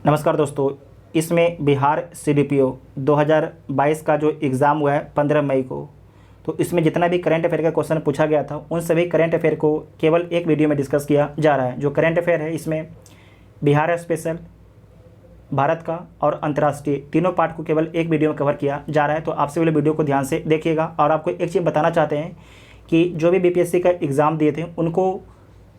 नमस्कार दोस्तों। इसमें बिहार सीडीपीओ 2022 का जो एग्ज़ाम हुआ है 15 मई को, तो इसमें जितना भी करंट अफेयर का क्वेश्चन पूछा गया था उन सभी करंट अफेयर को केवल एक वीडियो में डिस्कस किया जा रहा है। जो करंट अफेयर है इसमें बिहार स्पेशल, भारत का और अंतर्राष्ट्रीय तीनों पार्ट को केवल एक वीडियो में कवर किया जा रहा है। तो आपसे पहले वीडियो को ध्यान से देखिएगा। और आपको एक चीज़ बताना चाहते हैं कि जो भी बीपीएससी का एग्ज़ाम दिए थे उनको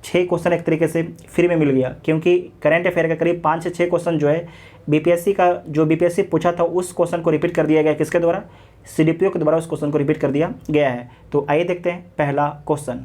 6 क्वेश्चन एक तरीके से फ्री में मिल गया, क्योंकि करंट अफेयर का करीब 5 से 6 क्वेश्चन जो है बीपीएससी पूछा था उस क्वेश्चन को रिपीट कर दिया गया। किसके द्वारा? सीडीपीओ के द्वारा उस क्वेश्चन को रिपीट कर दिया गया है। तो आइए देखते हैं पहला क्वेश्चन।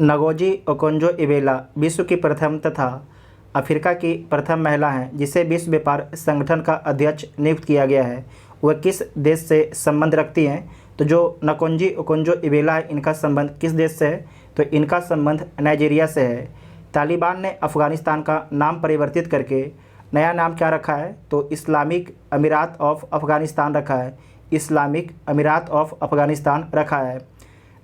नगोजी ओकोंजो-इवेला विश्व की प्रथम तथा अफ्रीका की प्रथम महिला हैं जिसे विश्व व्यापार संगठन का अध्यक्ष नियुक्त किया गया है। वह किस देश से संबंध रखती हैं? तो जो नकोंजी ओकोंजो-इवेला है इनका संबंध किस देश से है? तो इनका संबंध नाइजीरिया से है। तालिबान ने अफ़गानिस्तान का नाम परिवर्तित करके नया नाम क्या रखा है? तो इस्लामिक अमीरात ऑफ अफ़गानिस्तान रखा है। इस्लामिक अमीरात ऑफ अफ़गानिस्तान रखा है।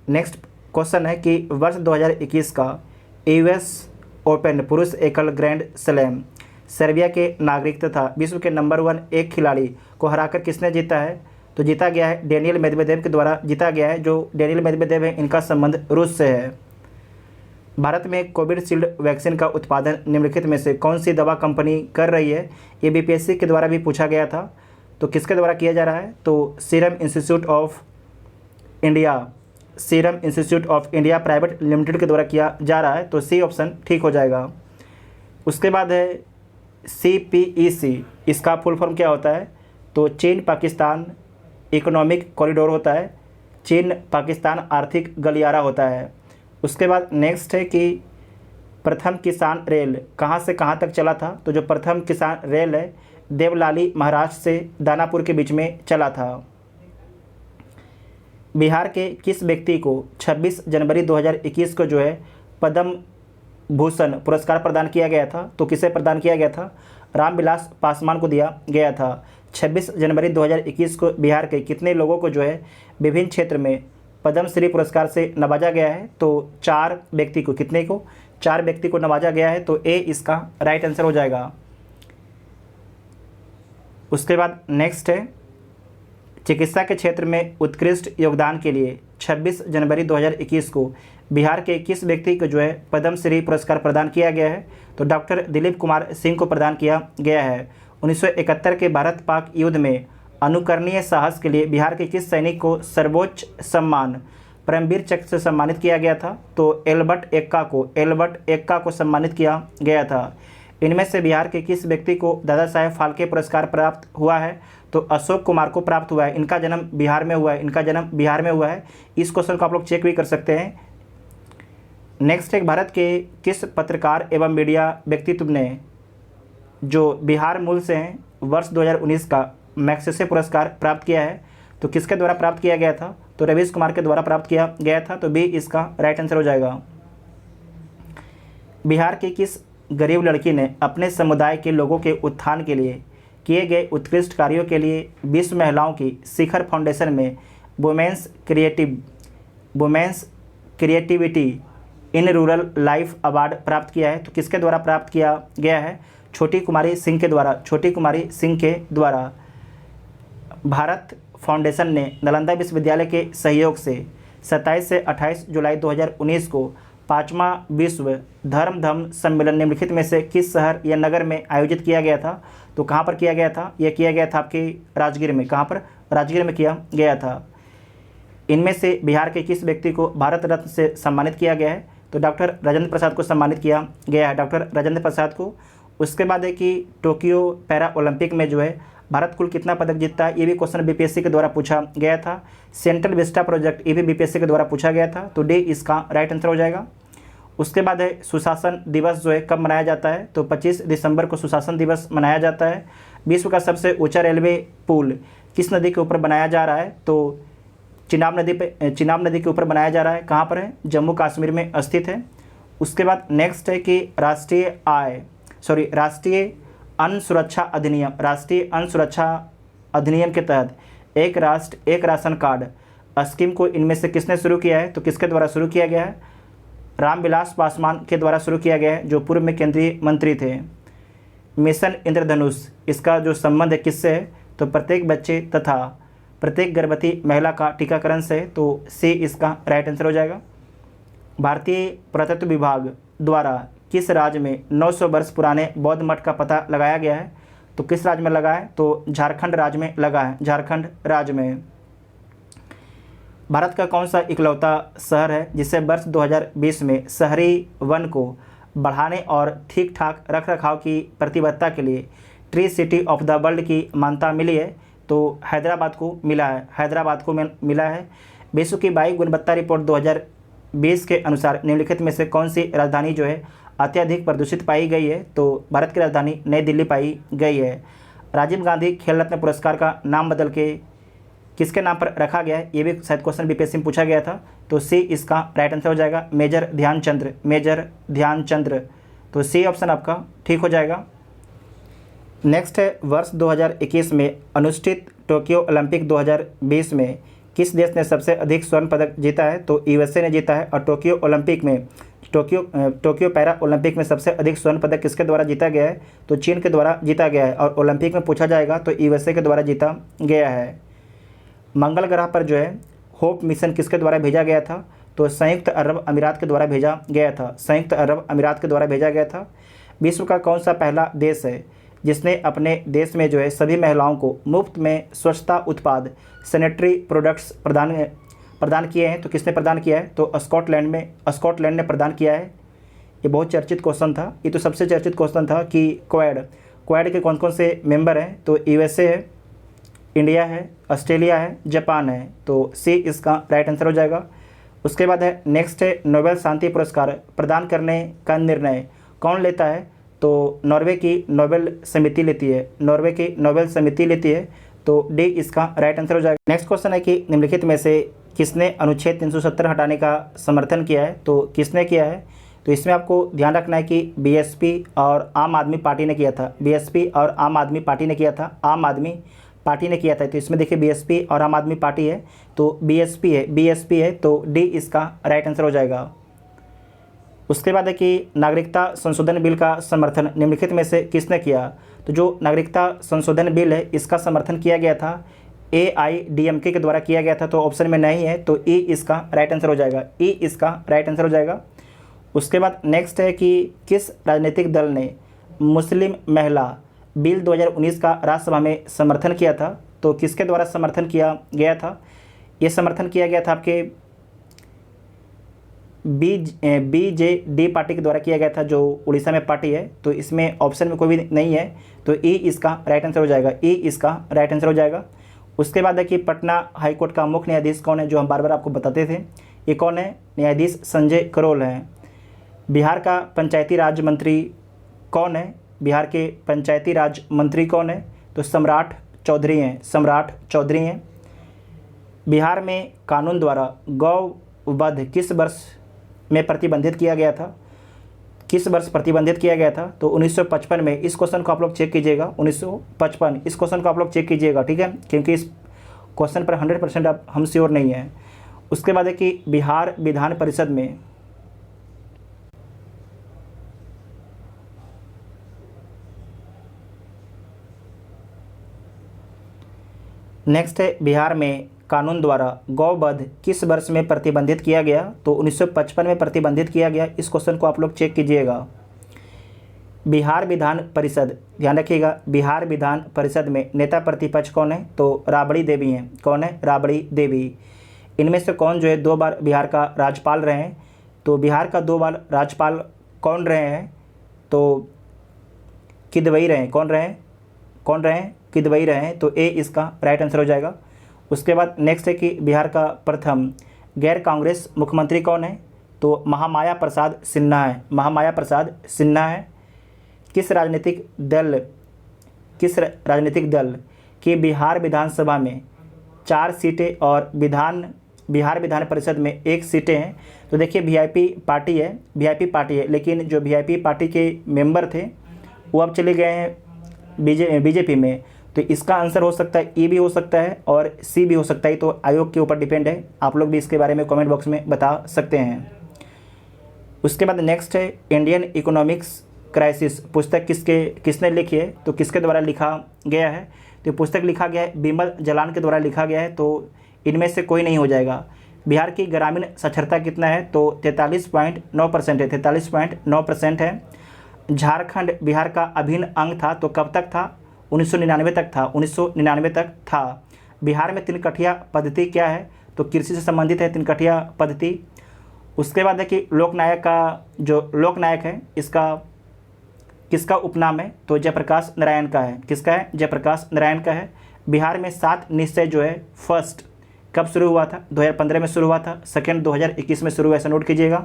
नेक्स्ट क्वेश्चन है कि वर्ष 2021 का यूएस ओपन पुरुष एकल ग्रैंड स्लैम सर्बिया के नागरिक तथा विश्व के नंबर 1 एक खिलाड़ी को हराकर किसने जीता है? तो जीता गया है डेनियल मेदवेदेव के द्वारा जीता गया है। जो डेनियल मेदवेदेव है इनका संबंध रूस से है। भारत में कोविशील्ड वैक्सीन का उत्पादन निम्नलिखित में से कौन सी दवा कंपनी कर रही है? ये बीपीएससी के द्वारा भी पूछा गया था। तो किसके द्वारा किया जा रहा है? तो serum institute of India private limited के द्वारा किया जा रहा है। तो सी ऑप्शन ठीक हो जाएगा। उसके बाद है CPEC, इसका फुल फॉर्म क्या होता है? तो चीन पाकिस्तान इकोनॉमिक कॉरिडोर होता है। चीन पाकिस्तान आर्थिक गलियारा होता है। उसके बाद नेक्स्ट है कि प्रथम किसान रेल कहाँ से कहाँ तक चला था? तो जो प्रथम किसान रेल है देवलाली महाराष्ट्र से दानापुर के बीच में चला था। बिहार के किस व्यक्ति को 26 जनवरी 2021 को जो है पद्म भूषण पुरस्कार प्रदान किया गया था? तो किसे प्रदान किया गया था? रामविलास पासवान को दिया गया था। 26 जनवरी 2021 को बिहार के कितने लोगों को जो है विभिन्न क्षेत्र में पद्मश्री पुरस्कार से नवाजा गया है? तो 4 व्यक्ति को। कितने को? 4 व्यक्ति को नवाजा गया है। तो ए इसका राइट आंसर हो जाएगा। उसके बाद नेक्स्ट है चिकित्सा के क्षेत्र में उत्कृष्ट योगदान के लिए 26 जनवरी 2021 को बिहार के किस व्यक्ति को जो है पद्मश्री पुरस्कार प्रदान किया गया है? तो डॉक्टर दिलीप कुमार सिंह को प्रदान किया गया है। 1971 के भारत पाक युद्ध में अनुकरणीय साहस के लिए बिहार के किस सैनिक को सर्वोच्च सम्मान परमवीर चक्र से सम्मानित किया गया था? तो एल्बर्ट एक्का को सम्मानित किया गया था। इनमें से बिहार के किस व्यक्ति को दादा साहेब फाल्के पुरस्कार प्राप्त हुआ है? तो अशोक कुमार को प्राप्त हुआ है। इनका जन्म बिहार में हुआ है। इस क्वेश्चन को आप लोग चेक भी कर सकते हैं। नेक्स्ट है भारत के किस पत्रकार एवं मीडिया व्यक्तित्व ने जो बिहार मूल से हैं वर्ष 2019 का मैग्सेसे पुरस्कार प्राप्त किया है? तो किसके द्वारा प्राप्त किया गया था? तो रवीश कुमार के द्वारा प्राप्त किया गया था। तो बी इसका राइट आंसर हो जाएगा। बिहार की किस गरीब लड़की ने अपने समुदाय के लोगों के उत्थान के लिए किए गए उत्कृष्ट कार्यों के लिए विश्व महिलाओं की शिखर फाउंडेशन में women's creativity in rural life award प्राप्त किया है? तो किसके द्वारा प्राप्त किया गया है? छोटी कुमारी सिंह के द्वारा। भारत फाउंडेशन ने नालंदा विश्वविद्यालय के सहयोग से 27 से 28 जुलाई 2019 को 5वां विश्व धर्म सम्मेलन निम्नलिखित में से किस शहर या नगर में आयोजित किया गया था? तो कहाँ पर किया गया था? यह किया गया था आपके राजगीर में। कहाँ पर? राजगीर में किया गया था। इनमें से बिहार के किस व्यक्ति को भारत रत्न से सम्मानित किया गया है? तो डॉक्टर राजेंद्र प्रसाद को सम्मानित किया गया है, डॉक्टर राजेंद्र प्रसाद को। उसके बाद है कि टोक्यो पैरा ओलंपिक में जो है भारत कुल कितना पदक जीतता है? ये भी क्वेश्चन बीपीएससी के द्वारा पूछा गया था। सेंट्रल विस्टा प्रोजेक्ट ये भी बीपीएससी के द्वारा पूछा गया था। तो डी इसका राइट आंसर हो जाएगा। उसके बाद है सुशासन दिवस जो है कब मनाया जाता है? तो 25 दिसंबर को सुशासन दिवस मनाया जाता है। विश्व का सबसे ऊंचा रेलवे पुल किस नदी के ऊपर बनाया जा रहा है? तो चिनाब नदी के ऊपर बनाया जा रहा है। कहाँ पर है? जम्मू कश्मीर में स्थित है। उसके बाद नेक्स्ट है कि राष्ट्रीय अन्न सुरक्षा अधिनियम के तहत एक राष्ट्र एक राशन कार्ड स्कीम को इनमें से किसने शुरू किया है? तो किसके द्वारा शुरू किया गया है? रामविलास पासवान के द्वारा शुरू किया गया है, जो पूर्व में केंद्रीय मंत्री थे। मिशन इंद्रधनुष, इसका जो संबंध है किससे है? तो प्रत्येक बच्चे तथा प्रत्येक गर्भवती महिला का टीकाकरण से है, तो सी इसका राइट आंसर हो जाएगा। भारतीय पुरातत्व विभाग द्वारा किस राज्य में 900 वर्ष पुराने बौद्ध मठ का पता लगाया गया है? तो किस राज्य में लगा है? तो झारखंड राज्य में लगा है, झारखंड राज्य में। भारत का कौन सा इकलौता शहर है जिसे वर्ष 2020 में शहरी वन को बढ़ाने और ठीक ठाक रख रखाव की प्रतिबद्धता के लिए tree city of the world की मान्यता मिली है? तो हैदराबाद को मिला है, हैदराबाद को मिला है। विश्व की वायु गुणवत्ता रिपोर्ट 2020 के अनुसार निम्नलिखित में से कौन सी राजधानी जो है अत्यधिक प्रदूषित पाई गई है? तो भारत की राजधानी नई दिल्ली पाई गई है। राजीव गांधी खेल रत्न पुरस्कार का नाम बदल के किसके नाम पर रखा गया है? ये भी शायद क्वेश्चन बीपीएससी में पूछा गया था, तो सी इसका राइट आंसर हो जाएगा, मेजर ध्यानचंद्र, मेजर ध्यानचंद्र। तो सी ऑप्शन आपका ठीक हो जाएगा। नेक्स्ट है, वर्ष 2021 में अनुष्ठित टोक्यो ओलंपिक 2020 में किस देश ने सबसे अधिक स्वर्ण पदक जीता है? तो यूएसए ने जीता है। और टोक्यो ओलंपिक में टोक्यो पैरा ओलंपिक में सबसे अधिक स्वर्ण पदक किसके द्वारा जीता गया है? तो चीन के द्वारा जीता गया है। और ओलंपिक में पूछा जाएगा तो यूएसए के द्वारा जीता गया है। मंगल ग्रह पर जो है होप मिशन किसके द्वारा भेजा गया था? तो संयुक्त अरब अमीरात के द्वारा भेजा गया था, संयुक्त अरब अमीरात के द्वारा भेजा गया था। विश्व का कौन सा पहला देश है जिसने अपने देश में जो है सभी महिलाओं को मुफ्त में स्वच्छता उत्पाद सैनिटरी प्रोडक्ट्स प्रदान किए हैं? तो किसने प्रदान किया है? तो स्कॉटलैंड ने प्रदान किया है। ये बहुत चर्चित क्वेश्चन था, ये तो सबसे चर्चित क्वेश्चन था कि क्वाड के कौन कौन से मेंबर हैं? तो यूएसए है, इंडिया है, ऑस्ट्रेलिया है, जापान है। तो सी इसका राइट आंसर हो जाएगा। उसके बाद है नेक्स्ट है, नोबेल शांति पुरस्कार प्रदान करने का निर्णय कौन लेता है? तो नॉर्वे की नोबेल समिति लेती है, नॉर्वे की नोबेल समिति लेती है। तो डी इसका राइट आंसर हो जाएगा। नेक्स्ट क्वेश्चन है कि निम्नलिखित में से किसने अनुच्छेद 370 हटाने का समर्थन किया है? तो किसने किया है? तो इसमें आपको ध्यान रखना है कि बीएसपी और आम आदमी पार्टी ने किया था, बीएसपी और आम आदमी पार्टी ने किया था, आम आदमी पार्टी ने किया था। तो इसमें देखिए बीएसपी और आम आदमी पार्टी है, तो बीएसपी है, तो डी इसका राइट आंसर हो जाएगा। उसके बाद है कि नागरिकता संशोधन बिल का समर्थन निम्नलिखित में से किसने किया? तो जो नागरिकता संशोधन बिल है इसका समर्थन किया गया था AIDMK के द्वारा किया गया था, तो ऑप्शन में नहीं है, तो ई इसका राइट आंसर हो जाएगा, ई इसका राइट आंसर हो जाएगा। उसके बाद नेक्स्ट है कि किस राजनीतिक दल ने मुस्लिम महिला बिल 2019 का राज्यसभा में समर्थन किया था? तो किसके द्वारा समर्थन किया गया था? ये समर्थन किया गया था आपके BJD पार्टी के द्वारा किया गया था, जो उड़ीसा में पार्टी है। तो इसमें ऑप्शन में कोई भी नहीं है, तो ई इसका राइट आंसर हो जाएगा, ई इसका राइट आंसर हो जाएगा। उसके बाद है कि पटना हाईकोर्ट का मुख्य न्यायाधीश कौन है, जो हम बार बार आपको बताते थे, ये कौन है? न्यायाधीश संजय करोल हैं। बिहार का पंचायती राज मंत्री कौन है? बिहार के पंचायती राज मंत्री कौन है? तो सम्राट चौधरी हैं, सम्राट चौधरी हैं। बिहार में कानून द्वारा गौ वध किस वर्ष में प्रतिबंधित किया गया था? किस वर्ष प्रतिबंधित किया गया था? तो 1955 में। इस क्वेश्चन को आप लोग चेक कीजिएगा, 1955, इस क्वेश्चन को आप लोग चेक कीजिएगा, ठीक है, क्योंकि इस क्वेश्चन पर 100% आप हम श्योर नहीं हैं। उसके बाद है कि बिहार विधान परिषद में नेक्स्ट है, बिहार में कानून द्वारा गौवध किस वर्ष में प्रतिबंधित किया गया? तो 1955 में प्रतिबंधित किया गया। इस क्वेश्चन को आप लोग चेक कीजिएगा। बिहार विधान परिषद, ध्यान रखिएगा, बिहार विधान परिषद में नेता प्रतिपक्ष कौन है? तो राबड़ी देवी हैं। कौन है? राबड़ी देवी। इनमें से कौन जो है 2 बार बिहार का राज्यपाल रहे हैं? तो बिहार का 2 बार राज्यपाल कौन रहे हैं? तो किदवई रहे हैं। कौन रहे हैं? किदवई रहे हैं। तो ए इसका राइट आंसर हो जाएगा। उसके बाद नेक्स्ट है कि बिहार का प्रथम गैर कांग्रेस मुख्यमंत्री कौन है? तो महामाया प्रसाद सिन्हा है, महामाया प्रसाद सिन्हा है। किस राजनीतिक दल की बिहार विधानसभा में 4 सीटें और बिहार विधान परिषद में 1 सीटें हैं? तो देखिए वीआईपी पार्टी है, लेकिन जो वीआईपी पार्टी के मेंबर थे वो अब चले गए हैं बीजेपी में। तो इसका आंसर हो सकता है ई भी हो सकता है और सी भी हो सकता है, तो आयोग के ऊपर डिपेंड है। आप लोग भी इसके बारे में कमेंट बॉक्स में बता सकते हैं। उसके बाद नेक्स्ट है, इंडियन इकोनॉमिक्स क्राइसिस पुस्तक किसने लिखी है, तो किसके द्वारा लिखा गया है, तो पुस्तक लिखा गया है बिमल जलान के द्वारा लिखा गया है, तो इनमें से कोई नहीं हो जाएगा। बिहार की ग्रामीण साक्षरता कितना है, तो 43.9% है, 43.9% है। झारखंड बिहार का अभिन्न अंग था, तो कब तक था, 1999 तक था, 1999 तक था। बिहार में तिनकठिया पद्धति क्या है, तो कृषि से संबंधित है तिनकठिया पद्धति। उसके बाद है कि लोकनायक का जो लोकनायक है इसका किसका उपनाम है, तो जयप्रकाश नारायण का है। किसका है, जयप्रकाश नारायण का है। बिहार में 7 निश्चय जो है फर्स्ट कब शुरू हुआ था, 2015 में शुरू हुआ था, सेकेंड 2021 में शुरू हुआ, ऐसा नोट कीजिएगा।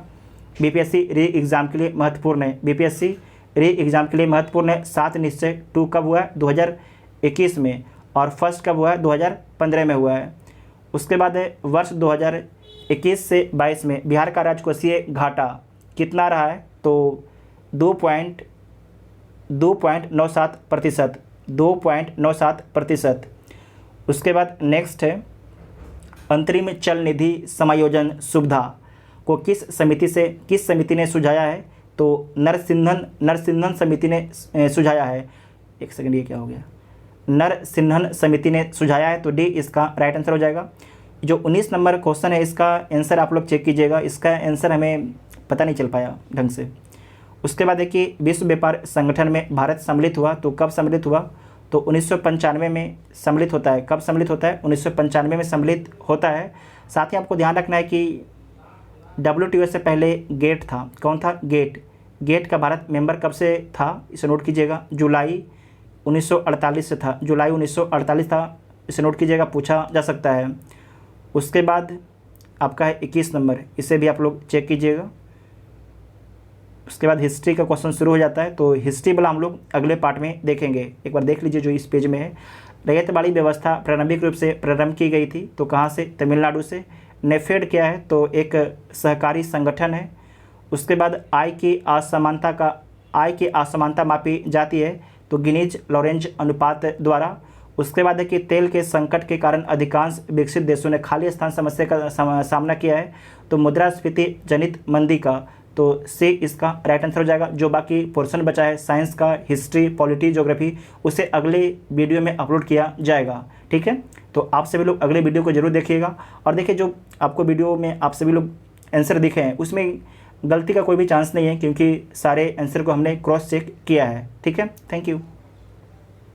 बीपीएससी री एग्ज़ाम के लिए महत्वपूर्ण है, बीपीएससी री एग्ज़ाम के लिए महत्वपूर्ण है। 7 निश्चय 2 कब हुआ है, 2021 में, और फर्स्ट कब हुआ है, 2015 में हुआ है। उसके बाद है वर्ष 2021 से 22 में बिहार का राजकोषीय घाटा कितना रहा है, तो 2.97%, 2.97%। उसके बाद नेक्स्ट है अंतरिम चल निधि समायोजन सुविधा को किस समिति ने सुझाया है, तो नरसिंहन समिति ने सुझाया है। एक सेकंड, ये क्या हो गया, नरसिंहन समिति ने सुझाया है, तो डी इसका राइट आंसर हो जाएगा। जो 19 नंबर क्वेश्चन है इसका आंसर आप लोग चेक कीजिएगा, इसका आंसर हमें पता नहीं चल पाया ढंग से। उसके बाद देखिए विश्व व्यापार संगठन में भारत सम्मिलित हुआ, तो कब सम्मिलित हुआ, तो 1995 में सम्मिलित होता है। कब सम्मिलित होता है, 1995 में सम्मिलित होता है। साथ ही आपको ध्यान रखना है कि WTO से पहले गेट था, कौन था, गेट का भारत मेंबर कब से था, इसे नोट कीजिएगा, जुलाई 1948 से था, जुलाई 1948 था, इसे नोट कीजिएगा, पूछा जा सकता है। उसके बाद आपका है 21 नंबर, इसे भी आप लोग चेक कीजिएगा। उसके बाद हिस्ट्री का क्वेश्चन शुरू हो जाता है, तो हिस्ट्री वाला हम लोग अगले पार्ट में देखेंगे। एक बार देख लीजिए जो इस पेज में है। रैयतवाड़ी व्यवस्था प्रारंभिक रूप से प्रारंभ की गई थी, तो कहाँ से, तमिलनाडु से। नेफेड क्या है, तो एक सहकारी संगठन है। उसके बाद आय की असमानता मापी जाती है, तो गिनीज लॉरेंज अनुपात द्वारा। उसके बाद है कि तेल के संकट के कारण अधिकांश विकसित देशों ने खाली स्थान समस्या का सामना किया है, तो मुद्रास्फीति जनित मंदी का, तो सी इसका राइट आंसर हो जाएगा। जो बाकी पोर्शन बचा है साइंस का, हिस्ट्री, पॉलिटी, ज्योग्राफी, उसे अगले वीडियो में अपलोड किया जाएगा, ठीक है। तो आप सभी लोग अगले वीडियो को जरूर देखिएगा। और देखिए जो आपको वीडियो में आप सभी लोग आंसर दिखे हैं उसमें गलती का कोई भी चांस नहीं है, क्योंकि सारे आंसर को हमने क्रॉस चेक किया है, ठीक है। Thank you.